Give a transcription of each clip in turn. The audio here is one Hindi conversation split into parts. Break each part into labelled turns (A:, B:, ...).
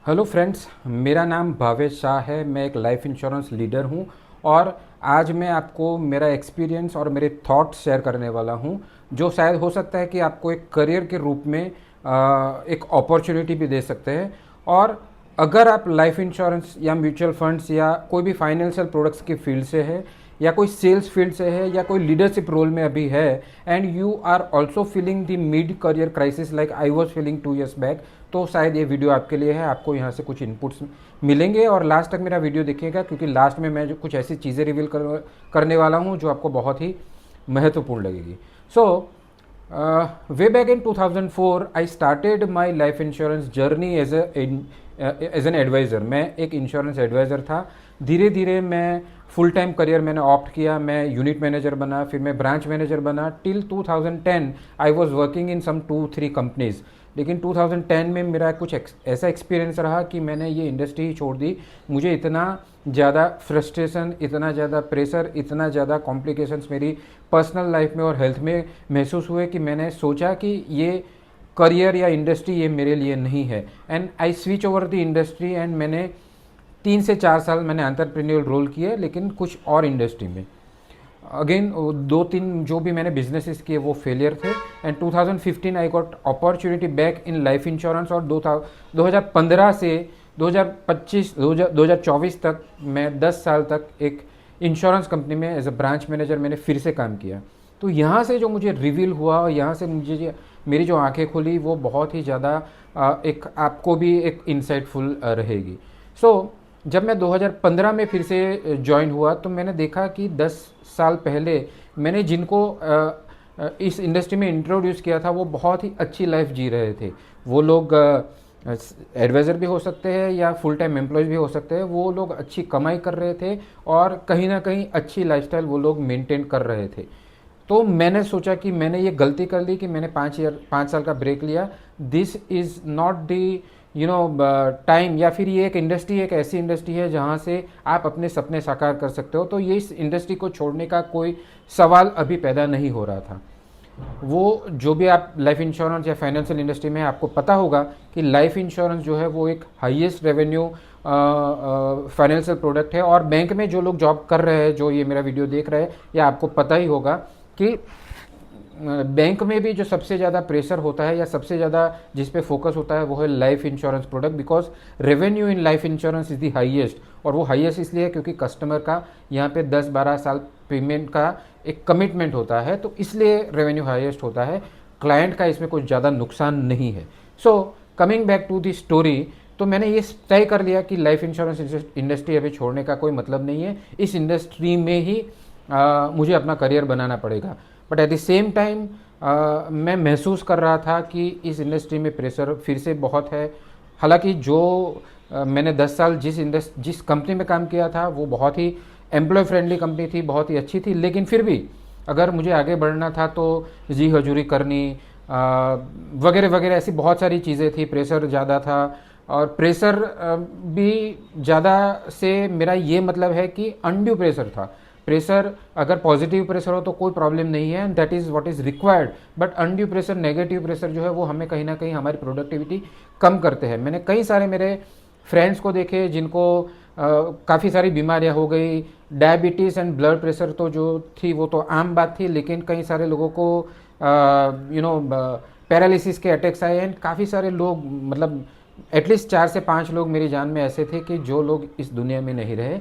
A: हेलो फ्रेंड्स, मेरा नाम भावेश शाह है। मैं एक लाइफ इंश्योरेंस लीडर हूं और आज मैं आपको मेरा एक्सपीरियंस और मेरे थॉट्स शेयर करने वाला हूं, जो शायद हो सकता है कि आपको एक करियर के रूप में एक अपॉर्चुनिटी भी दे सकते हैं। और अगर आप लाइफ इंश्योरेंस या म्यूचुअल फंड्स या कोई भी फाइनेंशियल प्रोडक्ट्स की फील्ड से है या कोई सेल्स फील्ड से है या कोई लीडरशिप रोल में अभी है and you are also feeling the mid career crisis like I was feeling 2 years back, तो शायद ये वीडियो आपके लिए है। आपको यहाँ से कुछ इनपुट्स मिलेंगे और लास्ट तक मेरा वीडियो देखिएगा, क्योंकि लास्ट में मैं जो कुछ ऐसी चीज़ें रिवील करने वाला हूँ जो आपको बहुत ही महत्वपूर्ण लगेगी। So way back in 2004 I started my life insurance journey as an adviser. मैं एक इंश्योरेंस एडवाइज़र था। धीरे धीरे मैं फुल टाइम करियर मैंने ऑप्ट किया। मैं यूनिट मैनेजर बना, फिर मैं ब्रांच मैनेजर बना। Till 2010 I was working in some 2-3 companies. लेकिन 2010 में मेरा कुछ ऐसा एक्सपीरियंस रहा कि मैंने ये इंडस्ट्री ही छोड़ दी। मुझे इतना ज़्यादा फ्रस्ट्रेशन, इतना ज़्यादा प्रेशर, इतना ज़्यादा कॉम्प्लिकेशंस मेरी पर्सनल लाइफ में और हेल्थ में महसूस हुए कि मैंने सोचा कि ये करियर या इंडस्ट्री ये मेरे लिए नहीं है। And I switch over the industry and मैंने 3 से 4 साल मैंने एंटरप्रेन्योर रोल किए, लेकिन कुछ और इंडस्ट्री में। अगेन 2-3 जो भी मैंने बिजनेसेस किए वो फेलियर थे। And 2015 I got opportunity back in life insurance. और 2015 से 2024 तक मैं 10 साल तक एक इंश्योरेंस कंपनी में एज अ ब्रांच मैनेजर मैंने फिर से काम किया। तो यहाँ से जो मुझे रिवील हुआ और यहाँ से मुझे मेरी जो आंखें खुली वो बहुत ही ज़्यादा एक आपको भी एक इंसाइटफुल रहेगी। सो जब मैं 2015 में फिर से ज्वाइन हुआ तो मैंने देखा कि 10 साल पहले मैंने जिनको इस इंडस्ट्री में इंट्रोड्यूस किया था वो बहुत ही अच्छी लाइफ जी रहे थे। वो लोग एडवाइज़र भी हो सकते हैं या फुल टाइम एम्प्लॉयज़ भी हो सकते हैं। वो लोग अच्छी कमाई कर रहे थे और कहीं ना कहीं अच्छी लाइफस्टाइल वो लोग मेंटेन कर रहे थे। तो मैंने सोचा कि मैंने ये गलती कर ली कि मैंने 5 साल का ब्रेक लिया। This is not the time, या फिर ये एक इंडस्ट्री एक ऐसी इंडस्ट्री है जहाँ से आप अपने सपने साकार कर सकते हो। तो ये इस इंडस्ट्री को छोड़ने का कोई सवाल अभी पैदा नहीं हो रहा था। वो जो भी आप लाइफ इंश्योरेंस या फाइनेंशियल इंडस्ट्री में आपको पता होगा कि लाइफ इंश्योरेंस जो है वो एक हाईएस्ट रेवेन्यू फाइनेंशियल प्रोडक्ट है। और बैंक में जो लोग जॉब कर रहे हैं, जो ये मेरा वीडियो देख रहे हैं, या आपको पता ही होगा कि बैंक में भी जो सबसे ज़्यादा प्रेशर होता है या सबसे ज़्यादा जिस पे फोकस होता है वो है life insurance product, because revenue in life insurance is the highest. और वो हाईएस्ट इसलिए है क्योंकि कस्टमर का यहाँ पे 10-12 साल पेमेंट का एक कमिटमेंट होता है, तो इसलिए रेवेन्यू हाईएस्ट होता है। क्लाइंट का इसमें कुछ ज़्यादा नुकसान नहीं है। So coming back to the story, तो मैंने ये तय कर लिया कि लाइफ इंश्योरेंस इंडस्ट्री अभी छोड़ने का कोई मतलब नहीं है। इस इंडस्ट्री में ही मुझे अपना करियर बनाना पड़ेगा। But at the same time मैं महसूस कर रहा था कि इस इंडस्ट्री में प्रेशर फिर से बहुत है। हालांकि जो मैंने 10 साल जिस कंपनी में काम किया था वो बहुत ही एम्प्लॉय फ्रेंडली कंपनी थी, बहुत ही अच्छी थी, लेकिन फिर भी अगर मुझे आगे बढ़ना था तो जी हजूरी करनी वगैरह वगैरह ऐसी बहुत सारी चीज़ें थी। प्रेशर ज़्यादा था और प्रेशर भी ज़्यादा से मेरा ये मतलब है कि अनड्यू प्रेशर था। प्रेशर अगर पॉजिटिव प्रेशर हो तो कोई प्रॉब्लम नहीं है, that is what is required. But undue pressure, negative pressure जो है वो हमें कहीं ना कहीं हमारी प्रोडक्टिविटी कम करते हैं। मैंने कई सारे मेरे फ्रेंड्स को देखे जिनको काफ़ी सारी बीमारियां हो गई। डायबिटीज़ एंड ब्लड प्रेशर तो जो थी वो तो आम बात थी, लेकिन कई सारे लोगों को पैरालिसिस के अटैक्स आए। एंड काफ़ी सारे लोग, मतलब एटलीस्ट 4 से 5 लोग मेरी जान में ऐसे थे कि जो लोग इस दुनिया में नहीं रहे।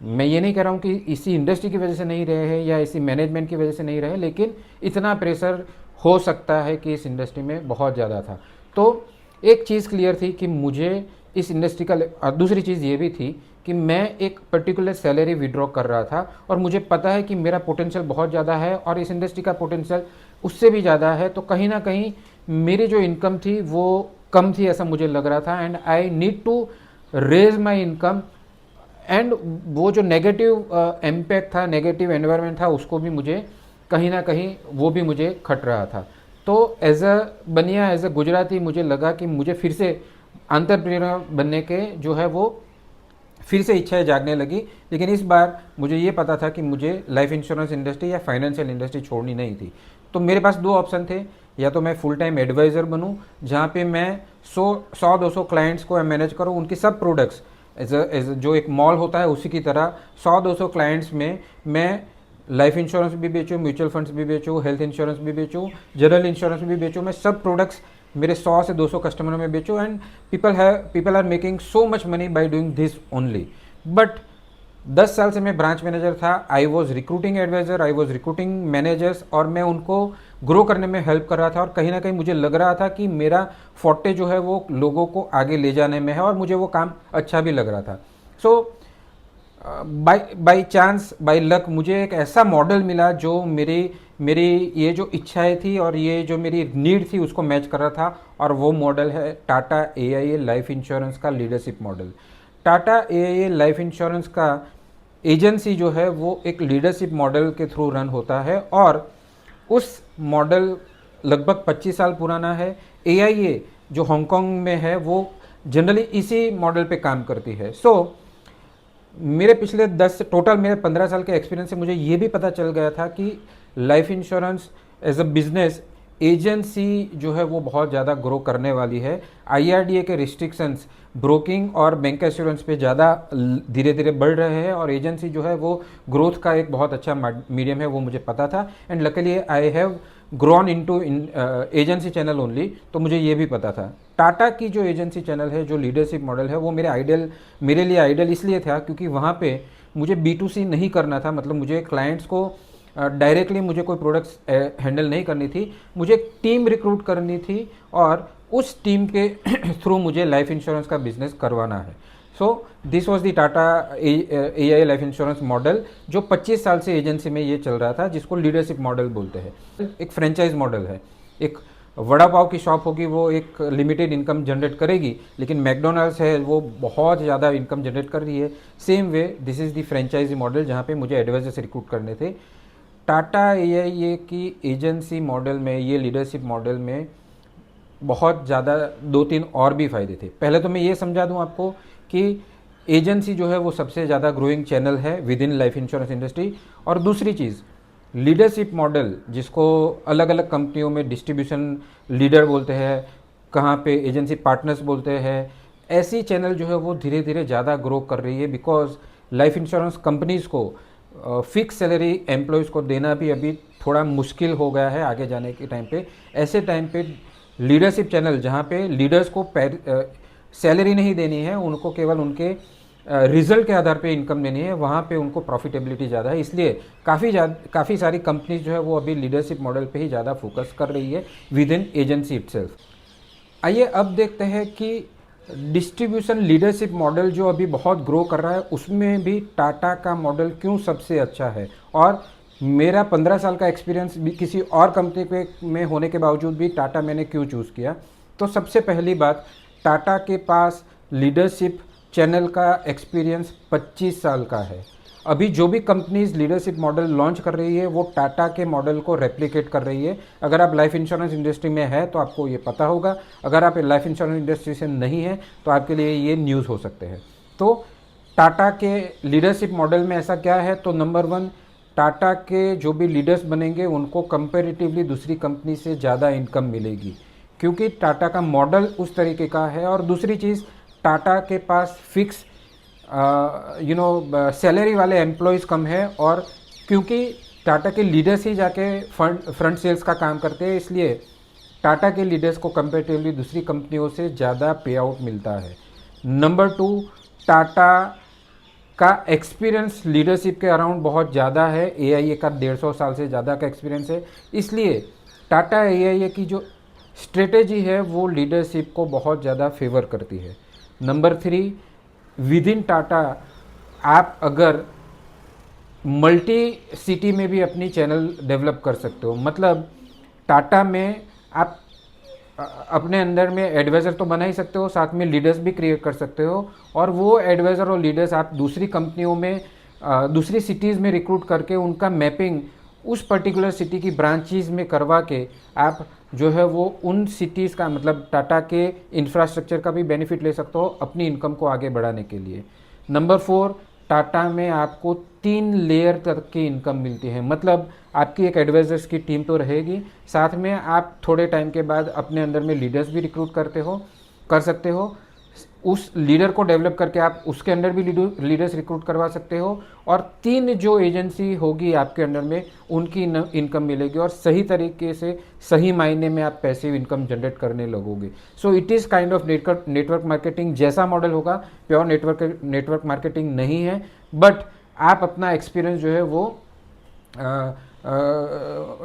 A: मैं ये नहीं कह रहा हूँ कि इसी इंडस्ट्री की वजह से नहीं रहे हैं या इसी मैनेजमेंट की वजह से नहीं रहे, लेकिन इतना प्रेशर हो सकता है कि इस इंडस्ट्री में बहुत ज़्यादा था। तो एक चीज़ क्लियर थी कि मुझे इस इंडस्ट्री का, दूसरी चीज़ ये भी थी कि मैं एक पर्टिकुलर सैलरी विड्रॉ कर रहा था और मुझे पता है कि मेरा पोटेंशियल बहुत ज़्यादा है और इस इंडस्ट्री का पोटेंशियल उससे भी ज़्यादा है। तो कहीं ना कहीं मेरी जो इनकम थी वो कम थी, ऐसा मुझे लग रहा था। And I need to raise my income. And वो जो नेगेटिव इम्पैक्ट था, नेगेटिव एनवायरनमेंट था, उसको भी मुझे कहीं ना कहीं वो भी मुझे खट रहा था। तो एज अ बनिया, एज अ गुजराती, मुझे लगा कि मुझे फिर से एंटरप्रेन्योर बनने के जो है वो फिर से इच्छाएं जागने लगी। लेकिन इस बार मुझे ये पता था कि मुझे लाइफ इंश्योरेंस इंडस्ट्री या फाइनेंशियल इंडस्ट्री छोड़नी नहीं थी। तो मेरे पास 2 ऑप्शन थे या तो मैं फुल टाइम एडवाइज़र बनूं जहां पे मैं 100-200 क्लाइंट्स को मैनेज करूं, उनकी सब प्रोडक्ट्स एज जो एक मॉल होता है उसी की तरह 100-200 क्लाइंट्स में मैं लाइफ इंश्योरेंस भी बेचूं, म्यूचुअल फंड्स भी बेचूं, हेल्थ इंश्योरेंस भी बेचूं, जनरल इंश्योरेंस भी बेचूं, मैं सब प्रोडक्ट्स मेरे 100 से 200 कस्टमर में बेचूं and people are making so much money by doing this only. But 10 साल से मैं ब्रांच मैनेजर था, I was recruiting advisor, I was recruiting managers, और मैं उनको ग्रो करने में हेल्प कर रहा था, और कहीं ना कहीं मुझे लग रहा था कि मेरा फोर्टे जो है वो लोगों को आगे ले जाने में है, और मुझे वो काम अच्छा भी लग रहा था। सो बाय चांस, बाय लक मुझे एक ऐसा मॉडल मिला जो मेरी मेरी ये जो इच्छाएं थी और ये जो मेरी नीड थी उसको मैच कर रहा था, और वो मॉडल है टाटा AIA लाइफ इंश्योरेंस का leadership model. Tata AIA life insurance का एजेंसी जो है वो एक लीडरशिप मॉडल के थ्रू रन होता है, और उस मॉडल लगभग 25 साल पुराना है। AIA जो हांगकांग में है वो जनरली इसी मॉडल पे काम करती है। मेरे पिछले 15 साल के एक्सपीरियंस से मुझे ये भी पता चल गया था कि life insurance as a business agency जो है वो बहुत ज़्यादा ग्रो करने वाली है। IRDA के रिस्ट्रिक्शंस ब्रोकिंग और बैंक एश्योरेंस पे ज़्यादा धीरे धीरे बढ़ रहे हैं, और एजेंसी जो है वो ग्रोथ का एक बहुत अच्छा मीडियम है, वो मुझे पता था। And luckily I have grown into agency channel only, तो मुझे ये भी पता था। टाटा की जो एजेंसी चैनल है, जो लीडरशिप मॉडल है, वो मेरे लिए आइडियल इसलिए था क्योंकि वहाँ पे मुझे B2C नहीं करना था, मतलब मुझे क्लाइंट्स को डायरेक्टली मुझे कोई प्रोडक्ट्स हैंडल नहीं करनी थी, मुझे एक टीम रिक्रूट करनी थी, और उस टीम के थ्रू मुझे लाइफ इंश्योरेंस का बिजनेस करवाना है। So this was the Tata AIA life insurance model, जो 25 साल से एजेंसी में ये चल रहा था, जिसको लीडरशिप मॉडल बोलते हैं। एक फ्रेंचाइज मॉडल है। एक वड़ा पाव की शॉप होगी, वो एक लिमिटेड इनकम जनरेट करेगी, लेकिन मैकडोनल्ड्स है वो बहुत ज़्यादा इनकम जनरेट कर रही है। Same way this is the franchise model, जहाँ पे मुझे एडवाइजर्स रिक्रूट करने थे। टाटा AIA की एजेंसी मॉडल में, ये लीडरशिप मॉडल में बहुत ज़्यादा 2-3 और भी फ़ायदे थे। पहले तो मैं ये समझा दूं आपको कि एजेंसी जो है वो सबसे ज़्यादा ग्रोइंग चैनल है with in life insurance industry. और दूसरी चीज़, लीडरशिप मॉडल, जिसको अलग अलग कंपनियों में डिस्ट्रीब्यूशन लीडर बोलते हैं, कहाँ पे एजेंसी पार्टनर्स बोलते हैं, ऐसी चैनल जो है वो धीरे धीरे ज़्यादा ग्रो कर रही है, बिकॉज लाइफ इंश्योरेंस कंपनीज़ को फिक्स सैलरी एम्प्लॉयज़ को देना भी अभी थोड़ा मुश्किल हो गया है आगे जाने के टाइम पे। ऐसे टाइम पे लीडरशिप चैनल, जहाँ पे लीडर्स को सैलरी नहीं देनी है, उनको केवल उनके रिजल्ट के आधार पे इनकम देनी है, वहाँ पे उनको प्रॉफिटेबिलिटी ज़्यादा है। इसलिए काफ़ी सारी कंपनीज जो है वो अभी लीडरशिप मॉडल पे ही ज़्यादा फोकस कर रही है विद इन एजेंसी इटसेल्फ। आइए अब देखते हैं कि डिस्ट्रीब्यूशन लीडरशिप मॉडल जो अभी बहुत ग्रो कर रहा है, उसमें भी टाटा का मॉडल क्यों सबसे अच्छा है, और मेरा 15 साल का एक्सपीरियंस भी किसी और कंपनी में होने के बावजूद भी टाटा मैंने क्यों चूज़ किया। तो सबसे पहली बात, टाटा के पास लीडरशिप चैनल का एक्सपीरियंस 25 साल का है। अभी जो भी कंपनीज लीडरशिप मॉडल लॉन्च कर रही है वो टाटा के मॉडल को रेप्लिकेट कर रही है। अगर आप लाइफ इंश्योरेंस इंडस्ट्री में है तो आपको ये पता होगा, अगर आप लाइफ इंश्योरेंस इंडस्ट्री से नहीं है तो आपके लिए ये न्यूज़ हो सकते हैं। तो टाटा के लीडरशिप मॉडल में ऐसा क्या है, तो नंबर 1, टाटा के जो भी लीडर्स बनेंगे उनको कंपेरेटिवली दूसरी कंपनी से ज़्यादा इनकम मिलेगी, क्योंकि टाटा का मॉडल उस तरीके का है। और दूसरी चीज़, टाटा के पास फिक्स सैलरी वाले एम्प्लॉयज़ कम है, और क्योंकि टाटा के लीडर्स ही जाके फ्रंट सेल्स का काम करते हैं, इसलिए टाटा के लीडर्स को कंपेरेटिवली दूसरी कंपनियों से ज़्यादा पे आउट मिलता है। नंबर 2, टाटा का एक्सपीरियंस लीडरशिप के अराउंड बहुत ज़्यादा है। AIA का 150 साल से ज़्यादा का एक्सपीरियंस है, इसलिए टाटा AIA की जो स्ट्रेटेजी है वो लीडरशिप को बहुत ज़्यादा फेवर करती है। नंबर 3, विद इन टाटा आप अगर मल्टी सिटी में भी अपनी चैनल डेवलप कर सकते हो। मतलब टाटा में आप अपने अंदर में एडवाइज़र तो बना ही सकते हो, साथ में लीडर्स भी क्रिएट कर सकते हो, और वो एडवाइज़र और लीडर्स आप दूसरी कंपनियों में दूसरी सिटीज़ में रिक्रूट करके उनका मैपिंग उस पर्टिकुलर सिटी की ब्रांचेज में करवा के आप जो है वो उन सिटीज़ का, मतलब टाटा के इंफ्रास्ट्रक्चर का भी बेनिफिट ले सकते हो अपनी इनकम को आगे बढ़ाने के लिए। नंबर 4, टाटा में आपको 3 लेयर तक की इनकम मिलती है। मतलब आपकी एक एडवाइजर्स की टीम तो रहेगी, साथ में आप थोड़े टाइम के बाद अपने अंदर में लीडर्स भी रिक्रूट कर सकते हो। उस लीडर को डेवलप करके आप उसके अंदर भी लीडर्स रिक्रूट करवा सकते हो, और 3 जो एजेंसी होगी आपके अंडर में उनकी इनकम मिलेगी, और सही तरीके से सही मायने में आप पैसिव इनकम जनरेट करने लगोगे। So it is kind of network marketing जैसा मॉडल होगा, प्योर नेटवर्क मार्केटिंग नहीं है, बट आप अपना एक्सपीरियंस जो है वो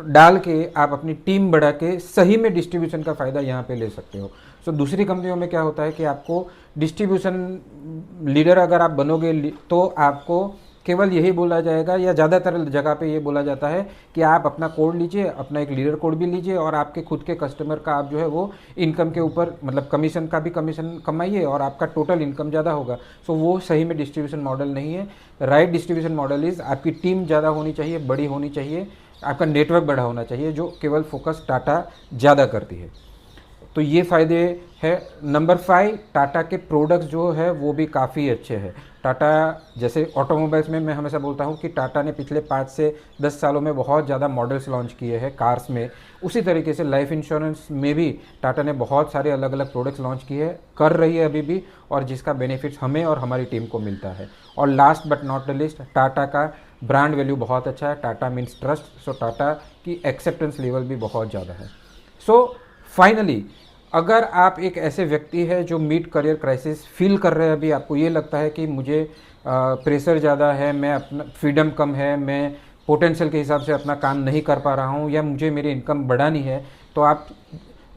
A: डाल के आप अपनी टीम बढ़ा के सही में डिस्ट्रीब्यूशन का फ़ायदा यहाँ पे ले सकते हो। सो दूसरी कंपनियों में क्या होता है कि आपको डिस्ट्रीब्यूशन लीडर अगर आप बनोगे तो आपको केवल यही बोला जाएगा, या ज़्यादातर जगह पे ये बोला जाता है कि आप अपना कोड लीजिए, अपना एक लीडर कोड भी लीजिए, और आपके खुद के कस्टमर का आप जो है वो इनकम के ऊपर मतलब कमीशन का भी कमीशन कमाइए, और आपका टोटल इनकम ज़्यादा होगा। सो वो सही में डिस्ट्रीब्यूशन मॉडल नहीं है। राइट डिस्ट्रीब्यूशन मॉडल इज़ आपकी टीम ज़्यादा होनी चाहिए, बड़ी होनी चाहिए, आपका नेटवर्क बड़ा होना चाहिए, जो केवल फोकस टाटा ज़्यादा करती है। तो ये फ़ायदे है। नंबर 5, टाटा के प्रोडक्ट्स जो है वो भी काफ़ी अच्छे हैं। टाटा जैसे ऑटोमोबाइल्स में मैं हमेशा बोलता हूँ कि टाटा ने पिछले 5 से 10 सालों में बहुत ज़्यादा मॉडल्स लॉन्च किए हैं कार्स में। उसी तरीके से लाइफ इंश्योरेंस में भी टाटा ने बहुत सारे अलग अलग प्रोडक्ट्स लॉन्च किए हैं, कर रही है अभी भी, और जिसका बेनिफिट्स हमें और हमारी टीम को मिलता है। और last but not the list, Tata का ब्रांड वैल्यू बहुत अच्छा है। टाटा मीन्स ट्रस्ट, सो टाटा की एक्सेप्टेंस लेवल भी बहुत ज़्यादा है। सो फाइनली, अगर आप एक ऐसे व्यक्ति है जो मिड करियर क्राइसिस फील कर रहे हैं, अभी आपको ये लगता है कि मुझे प्रेशर ज़्यादा है, मैं अपना फ्रीडम कम है, मैं पोटेंशियल के हिसाब से अपना काम नहीं कर पा रहा हूँ, या मुझे मेरी इनकम बढ़ानी है, तो आप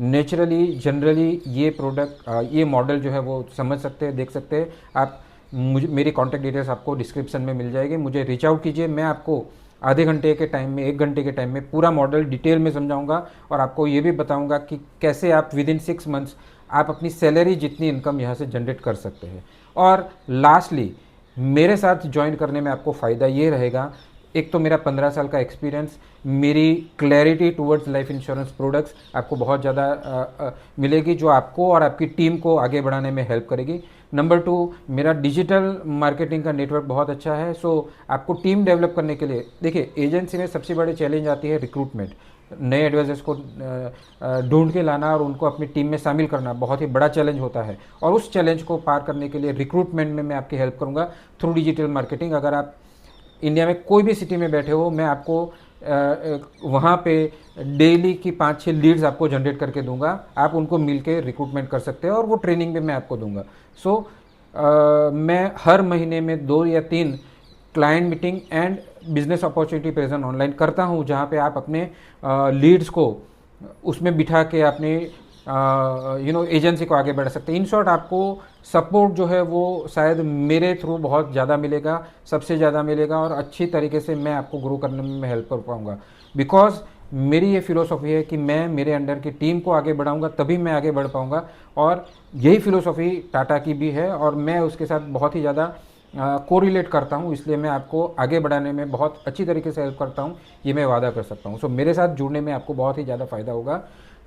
A: नेचुरली जनरली ये मॉडल जो है वो समझ सकते हैं, देख सकते हैं। आप मेरी कॉन्टैक्ट डिटेल्स आपको डिस्क्रिप्शन में मिल जाएगी, मुझे रीच आउट कीजिए। मैं आपको आधे घंटे के टाइम में, 1 घंटे के टाइम में पूरा मॉडल डिटेल में समझाऊंगा, और आपको ये भी बताऊंगा कि कैसे आप विद इन 6 मंथ्स आप अपनी सैलरी जितनी इनकम यहाँ से जनरेट कर सकते हैं। और लास्टली, मेरे साथ ज्वाइन करने में आपको फ़ायदा ये रहेगा, एक तो मेरा 15 साल का एक्सपीरियंस, मेरी clarity towards life insurance products आपको बहुत ज़्यादा मिलेगी, जो आपको और आपकी टीम को आगे बढ़ाने में हेल्प करेगी। नंबर 2, मेरा डिजिटल मार्केटिंग का नेटवर्क बहुत अच्छा है। सो आपको टीम डेवलप करने के लिए, देखिए एजेंसी में सबसे बड़ी चैलेंज आती है रिक्रूटमेंट। नए एडवाइजर्स को ढूंढ के लाना और उनको अपनी टीम में शामिल करना बहुत ही बड़ा चैलेंज होता है, और उस चैलेंज को पार करने के लिए रिक्रूटमेंट में मैं आपकी हेल्प करूंगा थ्रू डिजिटल मार्केटिंग। अगर आप इंडिया में कोई भी सिटी में बैठे हो, मैं आपको वहाँ पे डेली की 5-6 लीड्स आपको जनरेट करके दूंगा, आप उनको मिल के रिक्रूटमेंट कर सकते हैं, और वो ट्रेनिंग भी मैं आपको दूंगा। सो मैं हर महीने में 2 या 3 client meeting and business opportunity present online करता हूँ, जहाँ पे आप अपने लीड्स को उसमें बिठा के अपने एजेंसी को आगे बढ़ा सकते हैं। इन शॉर्ट, आपको सपोर्ट जो है वो शायद मेरे थ्रू बहुत ज़्यादा मिलेगा, सबसे ज़्यादा मिलेगा, और अच्छी तरीके से मैं आपको ग्रो करने में हेल्प कर पाऊँगा। बिकॉज मेरी ये फिलोसॉफी है कि मैं मेरे अंडर की टीम को आगे बढ़ाऊंगा, तभी मैं आगे बढ़ पाऊंगा, और यही फिलोसॉफी टाटा की भी है, और मैं उसके साथ बहुत ही ज़्यादा कोरिलेट करता हूँ, इसलिए मैं आपको आगे बढ़ाने में बहुत अच्छी तरीके से हेल्प करता हूँ, ये मैं वादा कर सकता हूँ। सो मेरे साथ जुड़ने में आपको बहुत ही ज़्यादा फ़ायदा होगा।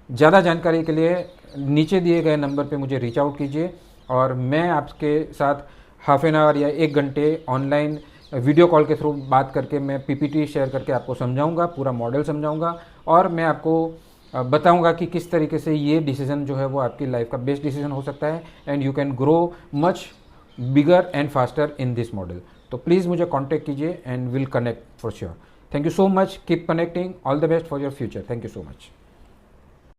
A: ज़्यादा जानकारी के लिए नीचे दिए गए नंबर पे मुझे रीच आउट कीजिए, और मैं आपके साथ हाफ एन आवर या 1 घंटे ऑनलाइन वीडियो कॉल के थ्रू बात करके मैं पीपीटी शेयर करके आपको समझाऊंगा, पूरा मॉडल समझाऊंगा, और मैं आपको बताऊंगा कि किस तरीके से ये डिसीजन जो है वो आपकी लाइफ का बेस्ट डिसीजन हो सकता है, and you can grow much bigger and faster in this model. तो प्लीज़ मुझे कॉन्टैक्ट कीजिए, and will connect for sure. Thank you so much, keep connecting, all the best for your future. Thank you so much.